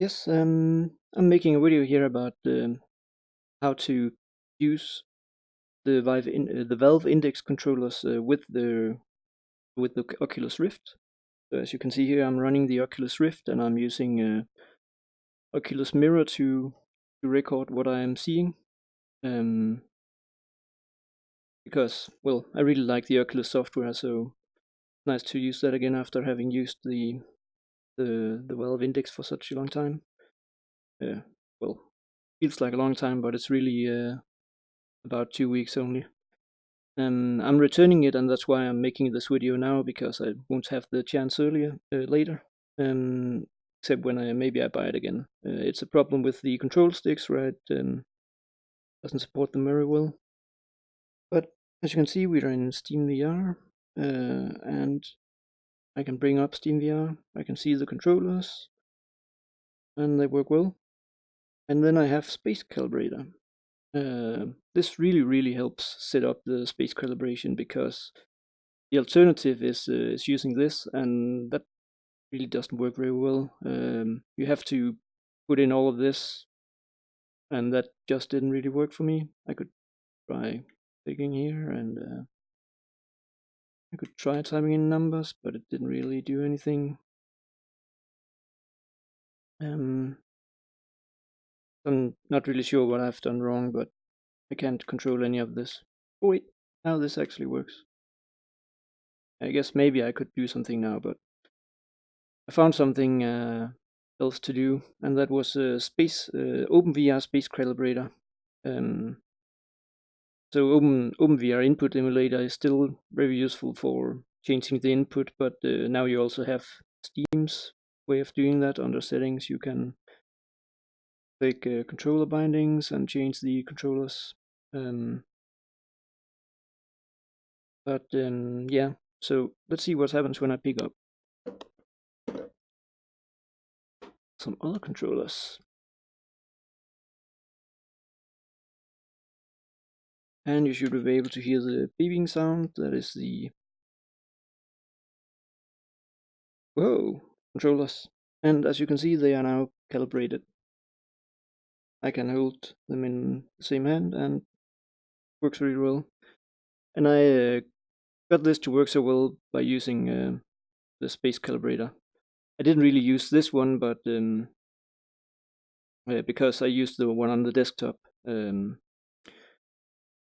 Yes, I'm making a video here about how to use the Valve Index controllers with the Oculus Rift. So as you can see here, I'm running the Oculus Rift and I'm using Oculus Mirror to record what I am seeing. Because well, I really like the Oculus software, so it's nice to use that again after having used the Valve Index for such a long time. Well, feels like a long time, but it's really about 2 weeks only. And I'm returning it, and that's why I'm making this video now, because I won't have the chance later. Except when maybe I buy it again. It's a problem with the control sticks, right? Doesn't support them very well. But as you can see, we are in SteamVR, and I can bring up SteamVR. I can see the controllers, and they work well. And then I have Space Calibrator. This really helps set up the space calibration, because the alternative is using this, and that really doesn't work very well. You have to put in all of this, and that just didn't really work for me. I could try clicking here, and I could try typing in numbers, but it didn't really do anything. I'm not really sure what I've done wrong, but I can't control any of this. Oh wait, now this actually works. I guess maybe I could do something now, but I found something else to do, and that was OpenVR Space Calibrator. So OpenVR Input Emulator is still very useful for changing the input, but now you also have Steam's way of doing that. Under settings, you can click controller bindings and change the controllers. Yeah, so let's see what happens when I pick up some other controllers. And you should be able to hear the beeping sound. That is the controllers. And as you can see, they are now calibrated. I can hold them in the same hand, and works really well. And I got this to work so well by using the space calibrator. I didn't really use this one, but because I used the one on the desktop.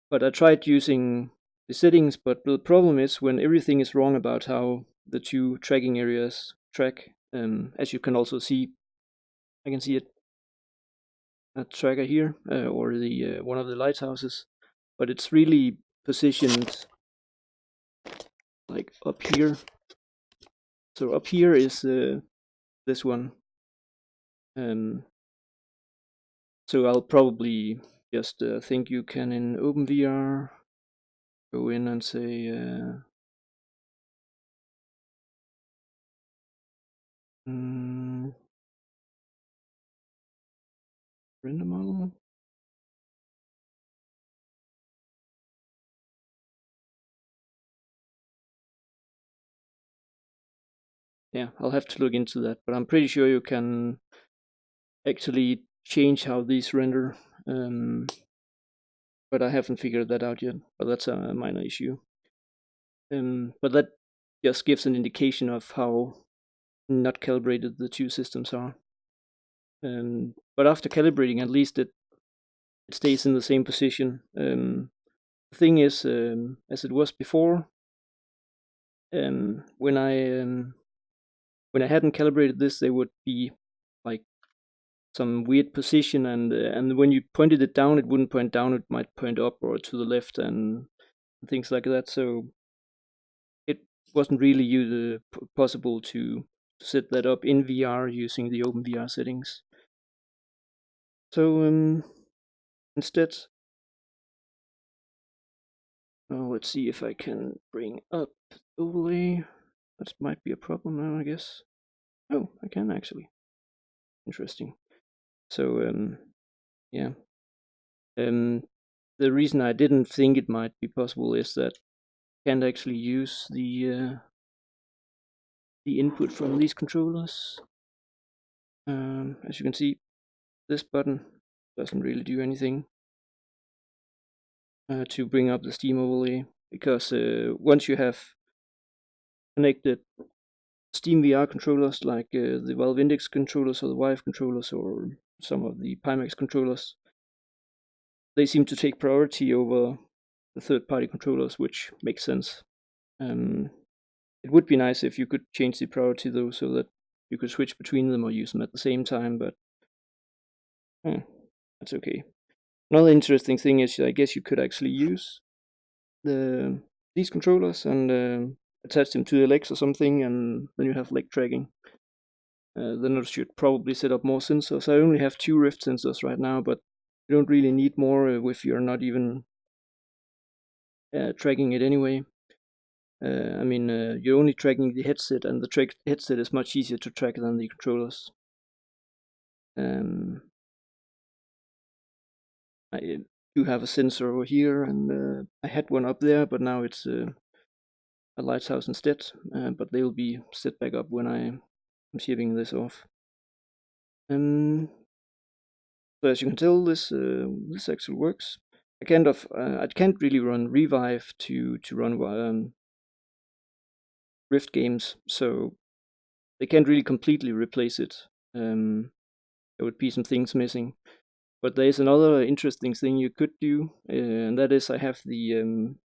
But I tried using the settings, but the problem is when everything is wrong about how the two tracking areas track. As you can also see, I can see a tracker here, or the one of the lighthouses, but it's really positioned like up here. So up here is this one. So I'll probably just think you can in OpenVR go in and say render model. Yeah, I'll have to look into that, but I'm pretty sure you can actually change how these render. But I haven't figured that out yet, but that's a minor issue. But that just gives an indication of how not calibrated the two systems are. But after calibrating, at least it stays in the same position. The thing is, as it was before, when I hadn't calibrated this, they would be like some weird position, and when you pointed it down, it wouldn't point down. It might point up or to the left and things like that. So it wasn't really possible to set that up in VR using the OpenVR settings. So instead, let's see if I can bring up overlay. That might be a problem now, I guess. Oh, I can actually. Interesting. So yeah. The reason I didn't think it might be possible is that I can't actually use the input from these controllers. As you can see, this button doesn't really do anything to bring up the Steam overlay, because once you have connected SteamVR controllers like the Valve Index controllers or the Vive controllers or some of the Pimax controllers, they seem to take priority over the third-party controllers, which makes sense. It would be nice if you could change the priority though, so that you could switch between them or use them at the same time, but that's okay. Another interesting thing is, I guess you could actually use these controllers and attach them to the legs or something, and then you have leg tracking. Then I should probably set up more sensors. I only have 2 Rift sensors right now, but you don't really need more if you're not even tracking it anyway. I mean, you're only tracking the headset, and the headset is much easier to track than the controllers. I do have a sensor over here, and I had one up there, but now it's a Lighthouse instead. But they will be set back up when I'm shipping this off. So as you can tell, this actually works. I can't really run Revive to run Rift games, so they can't really completely replace it. There would be some things missing. But there is another interesting thing you could do, and that is I have the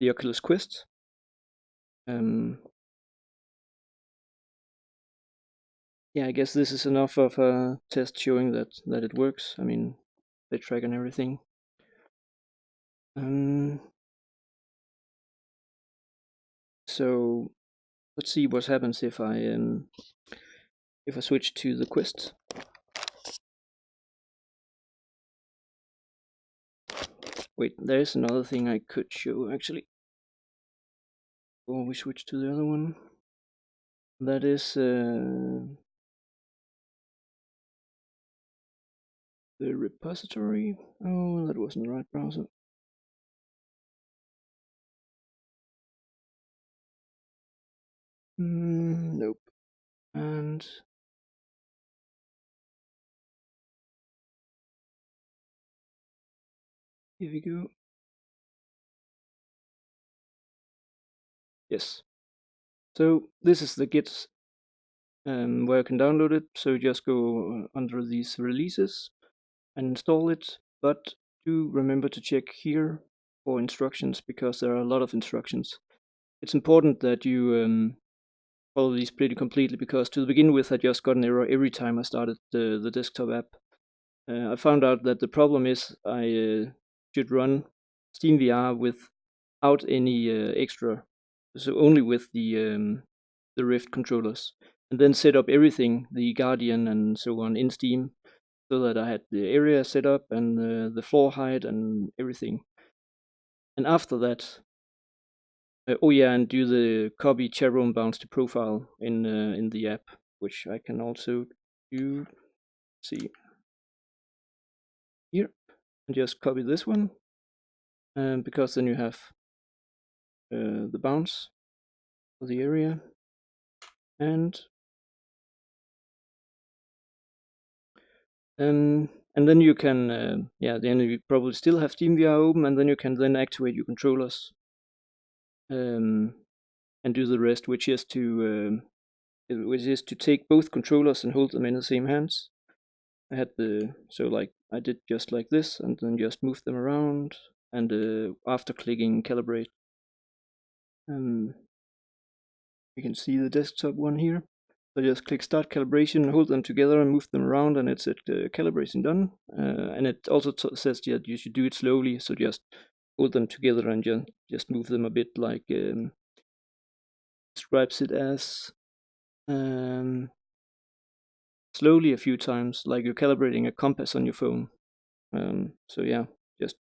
Oculus Quest. Yeah, I guess this is enough of a test showing that it works. I mean, they track and everything. So let's see what happens if I switch to the Quest. Wait, there is another thing I could show actually. Before we switch to the other one. That is the repository. Oh, that wasn't the right browser. Nope. And here we go. Yes. So this is the Git where you can download it. So just go under these releases and install it. But do remember to check here for instructions, because there are a lot of instructions. It's important that you follow these pretty completely, because to begin with I just got an error every time I started the desktop app. I found out that the problem is I should run SteamVR without any extra, so only with the Rift controllers, and then set up everything, the Guardian and so on, in Steam, so that I had the area set up and the floor height and everything. And after that, oh yeah, and do the copy chatroom bounds to profile in the app, which I can also do. See here, and just copy this one, because then you have the bounds for the area, and then you can then you probably still have SteamVR open, and then you can then activate your controllers and do the rest, which is to take both controllers and hold them in the same hands. I had I did just like this, and then just move them around, and after clicking calibrate, you can see the desktop one here. So just click start calibration, hold them together and move them around, and it's at calibration done. And it also says that you should do it slowly, so just hold them together and just move them a bit, like describes it as slowly a few times, like you're calibrating a compass on your phone. So yeah, just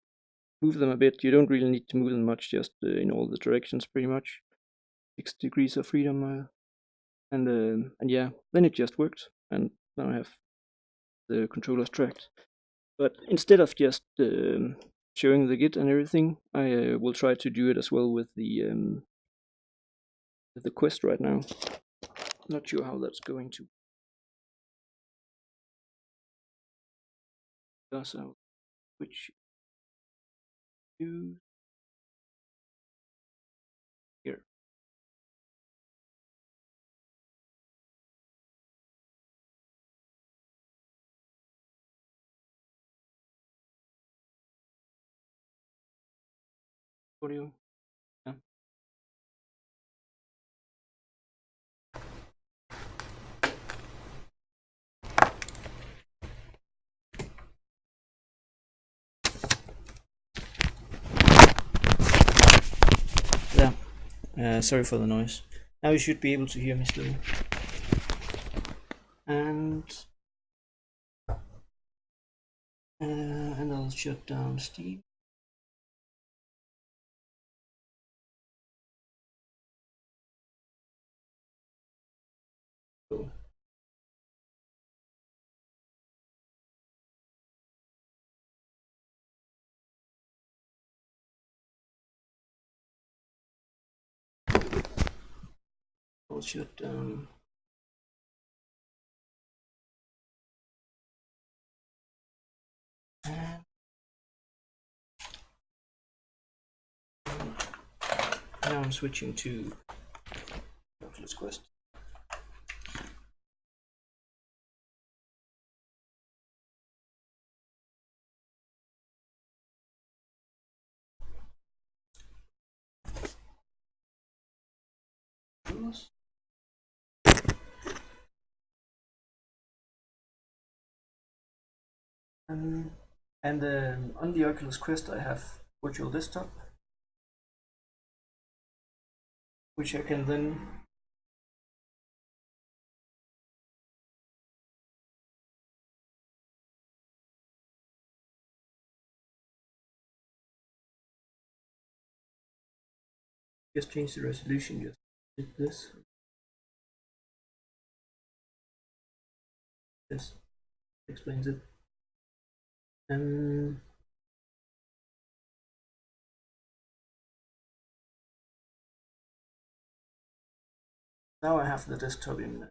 move them a bit. You don't really need to move them much, just in all the directions pretty much. 6 degrees of freedom. And yeah, then it just worked, and now I have the controllers tracked. But instead of just showing the Git and everything, I will try to do it as well with the Quest right now. Not sure how that's going to because I'll switch to here. Audio. Yeah. Sorry for the noise. Now you should be able to hear me still. And I'll shut down Steam. So, I'll shut down. And now I'm switching to Oculus Quest. And on the Oculus Quest I have virtual desktop, which I can then just change the resolution, just hit this. This explains it. And now I have the desktop in.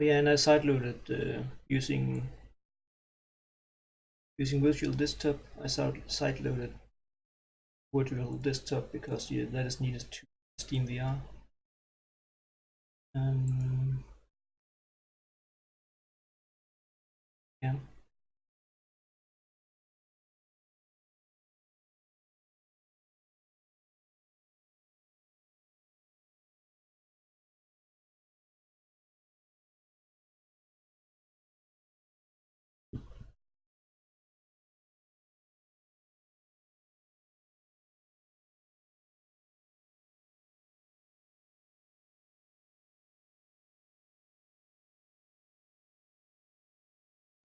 Yeah, and I sideloaded using virtual desktop. I sideloaded virtual desktop because that is needed to SteamVR. Yeah.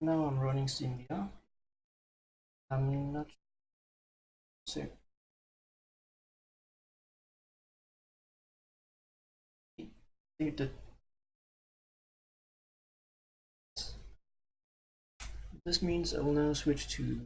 Now I'm running SteamVR. I'm not sure. This means I will now switch to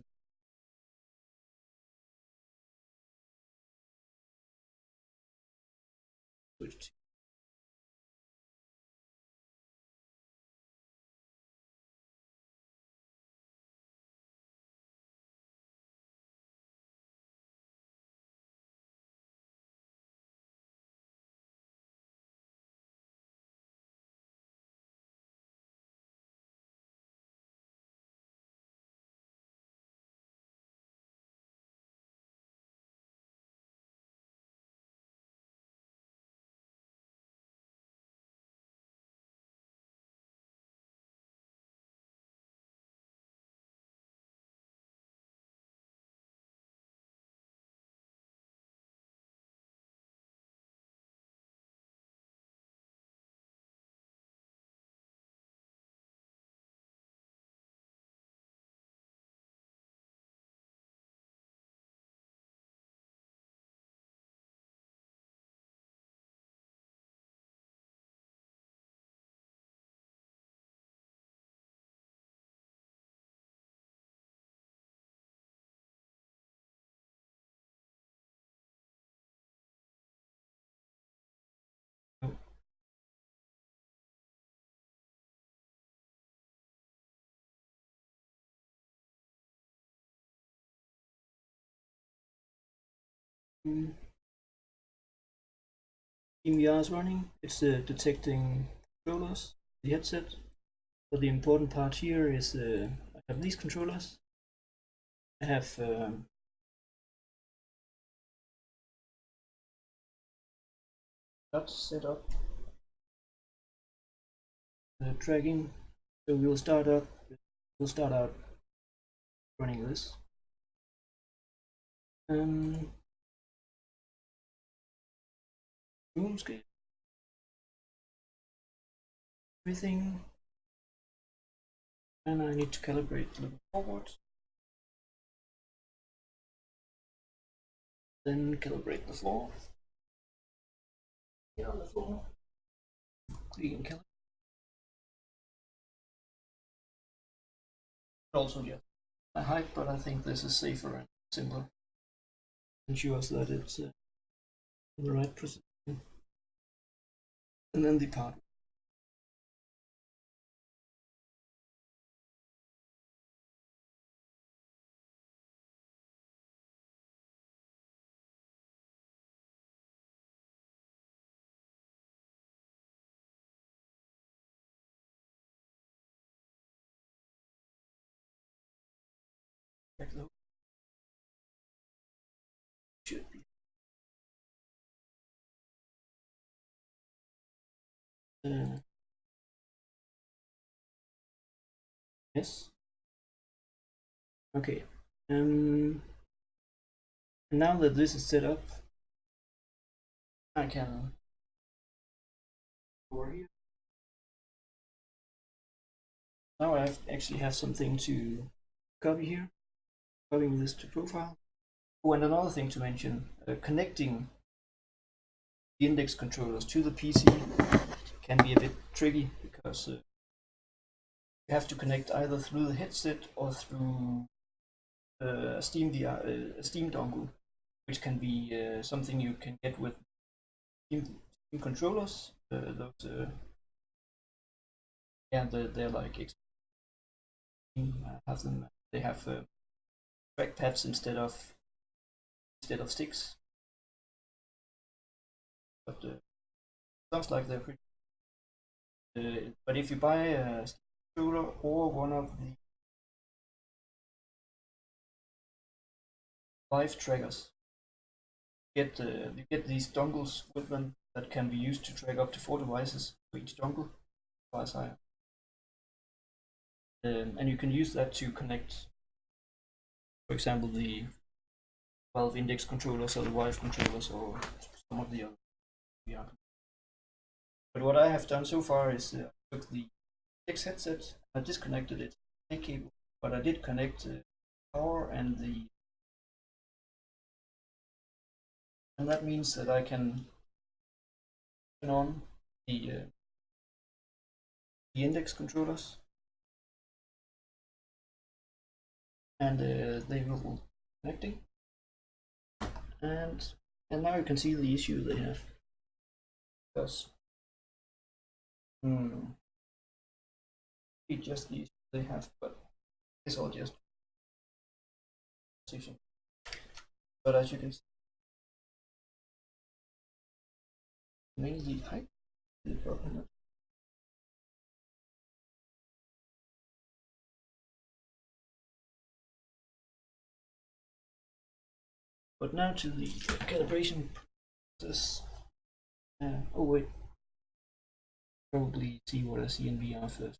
SteamVR is running. It's detecting controllers, the headset. So the important part here is I have these controllers. I have that set up. The tracking. So we'll start out running this. Room scale. Everything. And I need to calibrate a little forward. Then calibrate the floor. Here on the floor. We can calibrate. Also just my height, but I think this is safer and simpler. Ensures that it's in the right position. And then the part. Should be. Yes. Okay. Now that this is set up, I can go over here. Now I actually have something to copy here. Copying this to profile. Oh, and another thing to mention: connecting the index controllers to the PC can be a bit tricky because you have to connect either through the headset or through a Steam dongle, which can be something you can get with Steam controllers. They're like have them. They have trackpads instead of sticks, but sounds like they're pretty. But if you buy a Steam controller or one of the Vive trackers, you get these dongles with them that can be used to track up to 4 devices for each dongle. And you can use that to connect, for example, the Valve Index controllers or the Vive controllers or some of the other VR. But what I have done so far is I took the Index headset, I disconnected it from the cable, but I did connect power and that means that I can turn on the Index controllers, and they will be connecting, and now you can see the issue they have, because it's just the issue they have, but it's all just position. But as you can see, mainly height is the problem. But now to the calibration process. Oh wait, probably see what I see in VR first.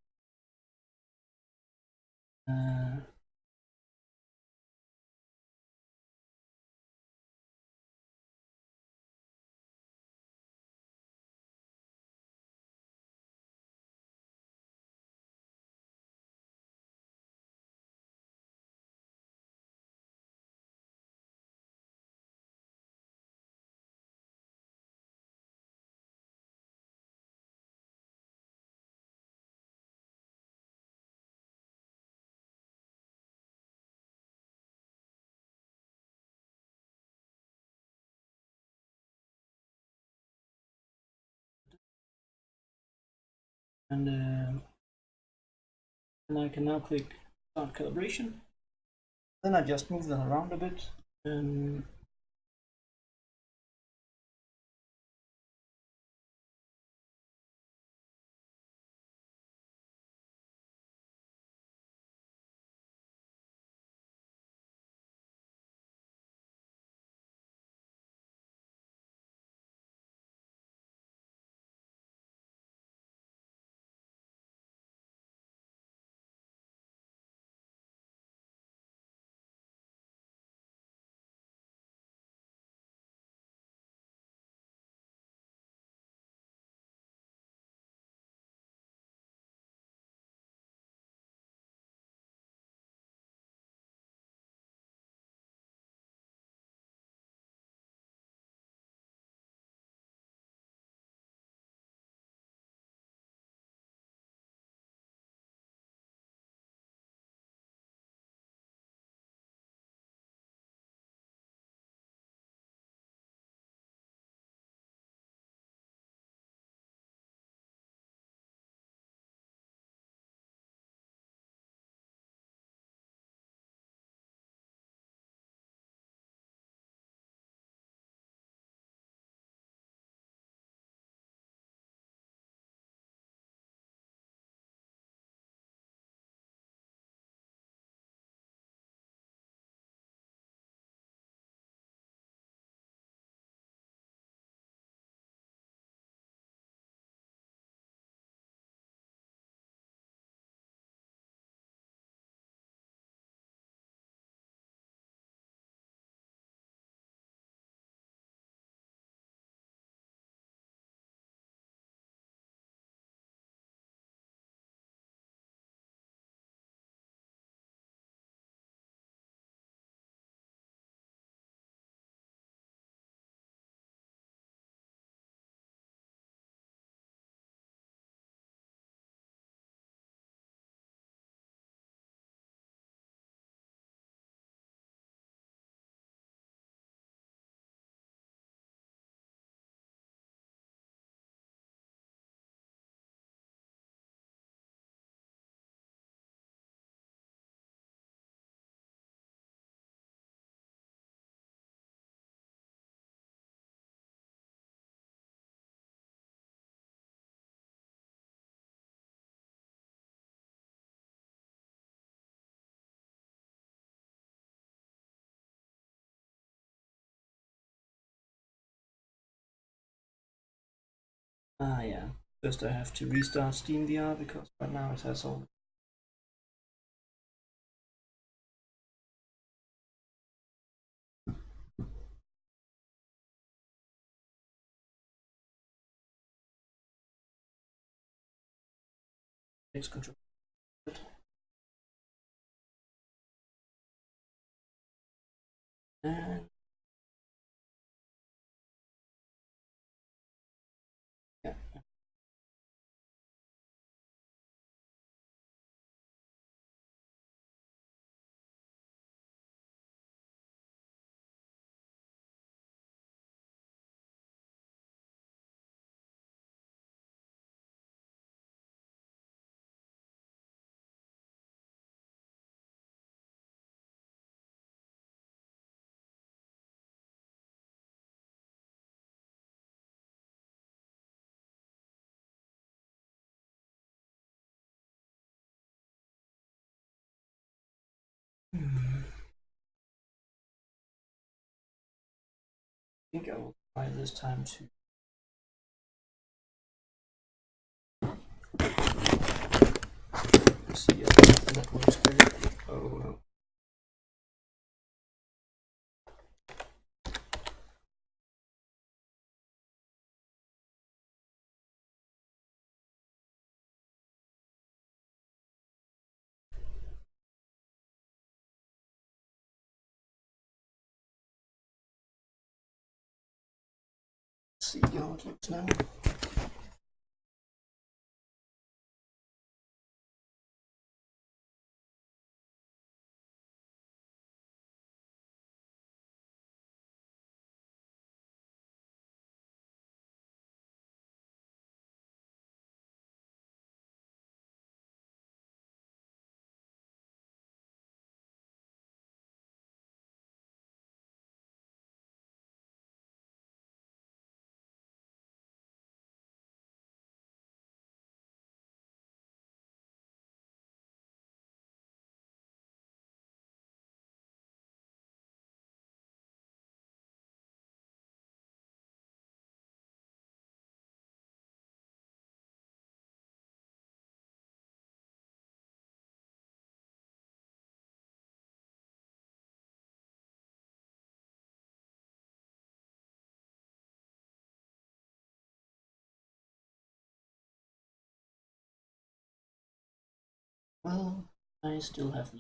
And I can now click Start Calibration. Then I just move them around a bit. Ah, yeah. First I have to restart SteamVR because right now it has all. Takes control. And yeah. I think I will try this time to see if that works better. Oh no. Let's see how it looks now. Well, I still have.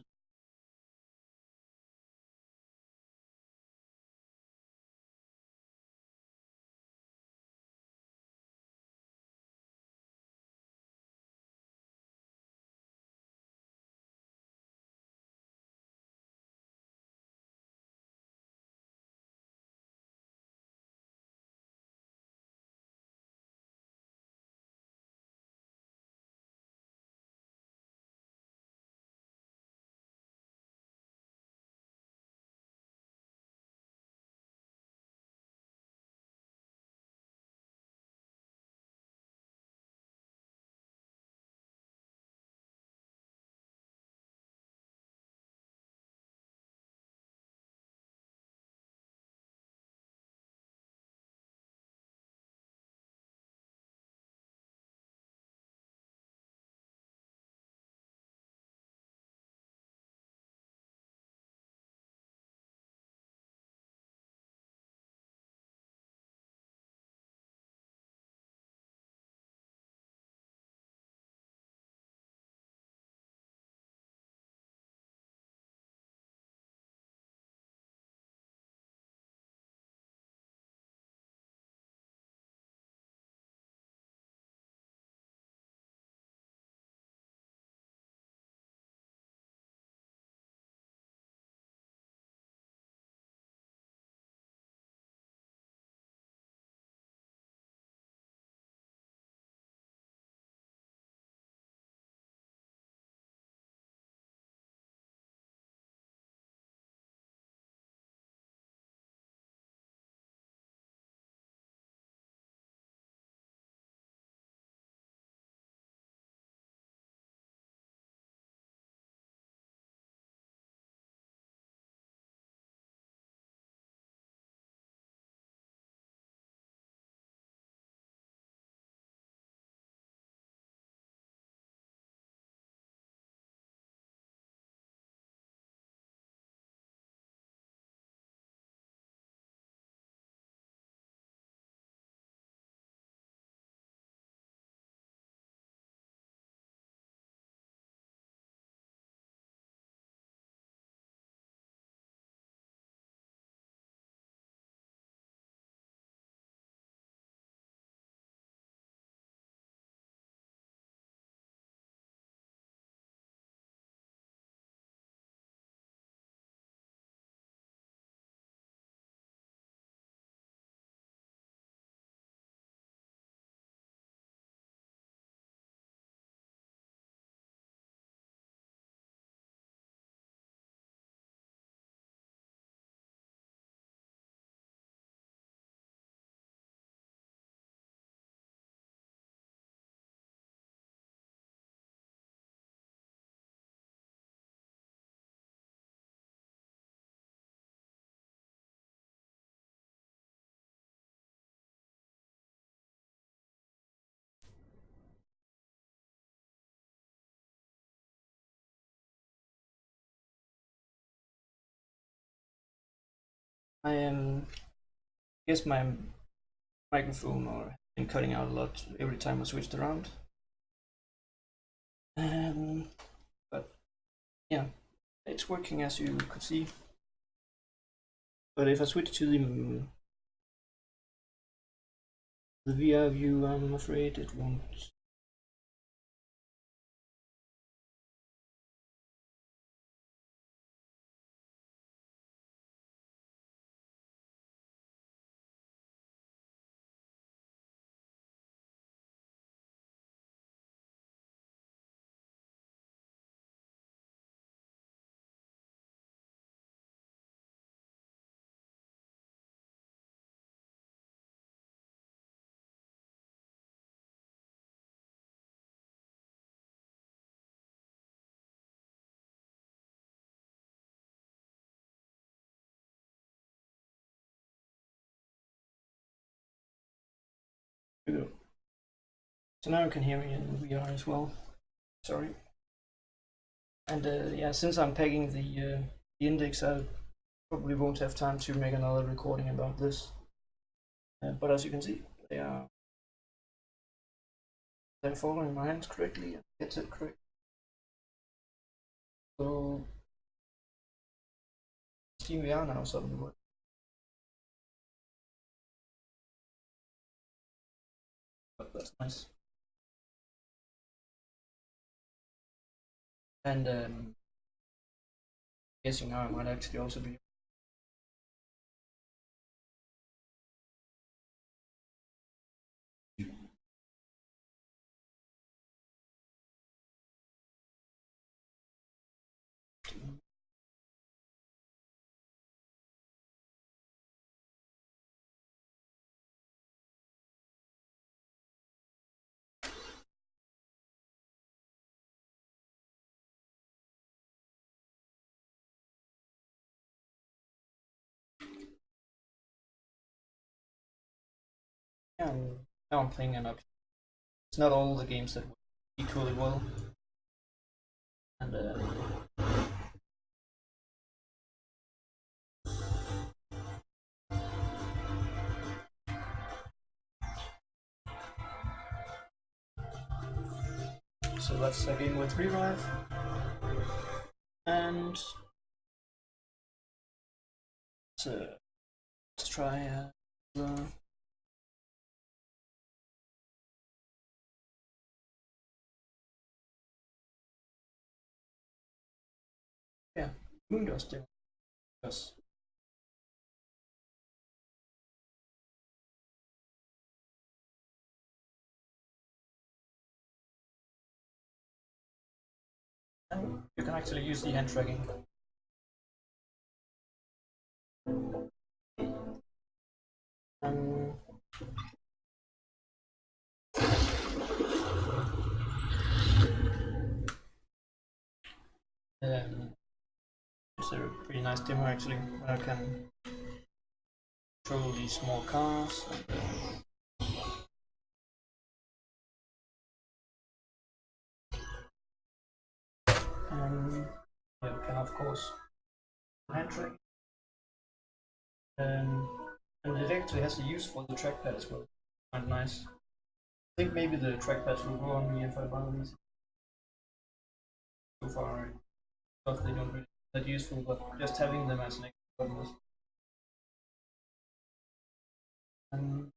I guess my microphone or been cutting out a lot every time I switched around. But yeah, it's working as you could see. But if I switch to the VR view, I'm afraid it won't. So now you can hear me in VR as well. Sorry. And yeah, since I'm pegging the index, I probably won't have time to make another recording about this. But as you can see, they're following my hands correctly and headset correct. So SteamVR now suddenly works. But that's nice. And guessing now I might actually also be. Yeah, now I'm playing an Oculus. It's not all the games that work equally well. And so that's a game with Revive. And let's try yeah, Windows demo. Yes. And you can actually use the hand tracking. Um, it's a pretty nice demo actually, where I can control these small cars. And yeah, we can of course hand track. And it actually has a use for the trackpad as well. Quite nice. I think maybe the trackpads will grow on me if I buy these. So far, I thought they don't really that useful, but just having them as an extra button is. And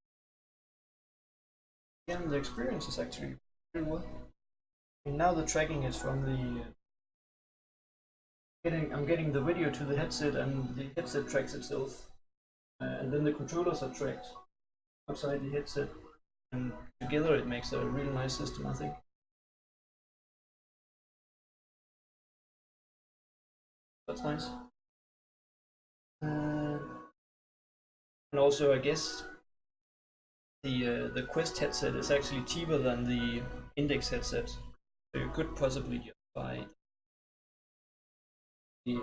again, the experience is actually pretty well. And now the tracking is from the I'm getting the video to the headset, and the headset tracks itself, and then the controllers are tracked outside the headset, and together it makes a really nice system, I think. That's nice. And also, I guess the Quest headset is actually cheaper than the Index headset, so you could possibly just buy the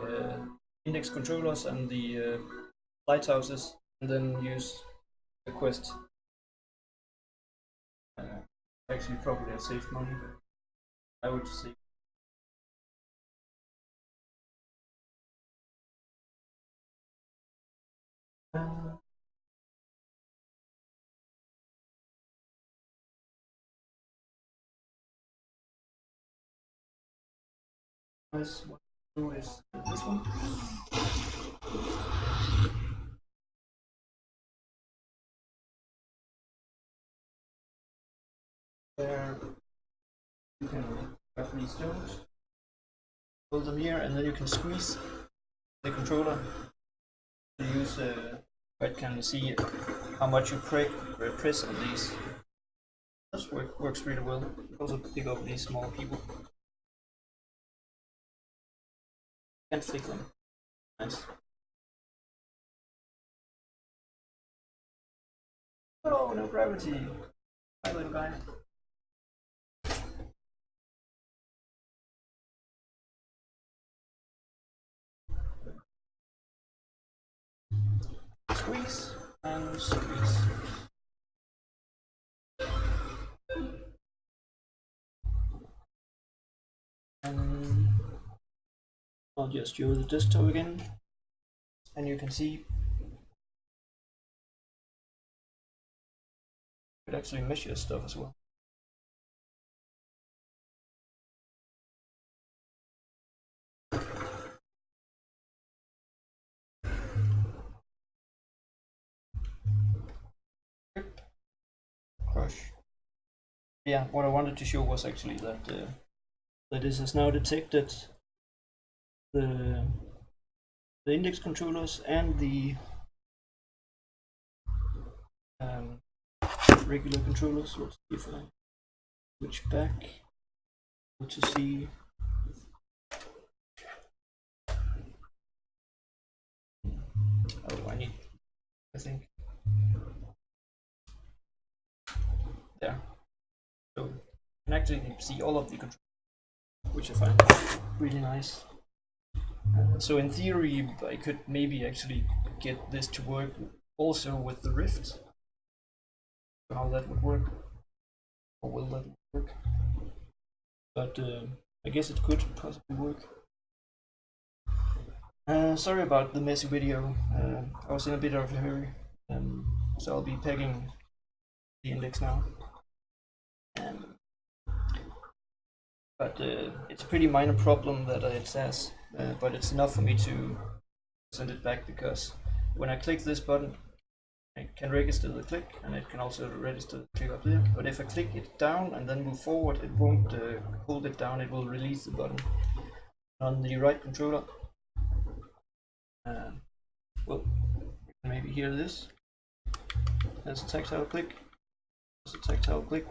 Index controllers and the Lighthouses, and then use the Quest. Actually, probably have saved money, I would say. What to do is this one. Where you can grab these stones, hold them here, and then you can squeeze the controller to use the webcam to see how much you press on these. This works really well. Also pick up these small people. Can't flick them. Nice. Oh, no gravity. Hi, little guy. Squeeze and squeeze. And I'll just show the desktop again, and you can see it actually measures stuff as well. Crush. Yeah, what I wanted to show was actually that that this has now detected the index controllers and the regular controllers. Let's see if I switch back to see. Oh, I think there. So you can actually see all of the controls, which I find really nice. So in theory, I could maybe actually get this to work also with the Rift. How that would work, or will that work? But I guess it could possibly work. Sorry about the messy video. I was in a bit of a hurry, so I'll be pegging the index now. But it's a pretty minor problem that it has, but it's enough for me to send it back, because when I click this button, it can register the click, and it can also register the click up there. But if I click it down and then move forward, it won't hold it down, it will release the button. On the right controller, well, you can maybe hear this. There's a tactile click, there's a tactile click.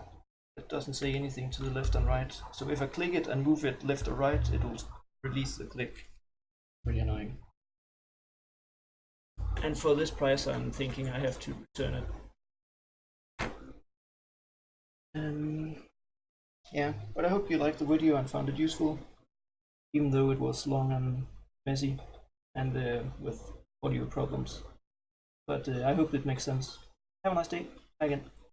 It doesn't say anything to the left and right. So if I click it and move it left or right, it will release the click. Really annoying. And for this price, I'm thinking I have to return it. Yeah, but I hope you liked the video and found it useful, even though it was long and messy and with audio problems. But I hope it makes sense. Have a nice day. Bye again.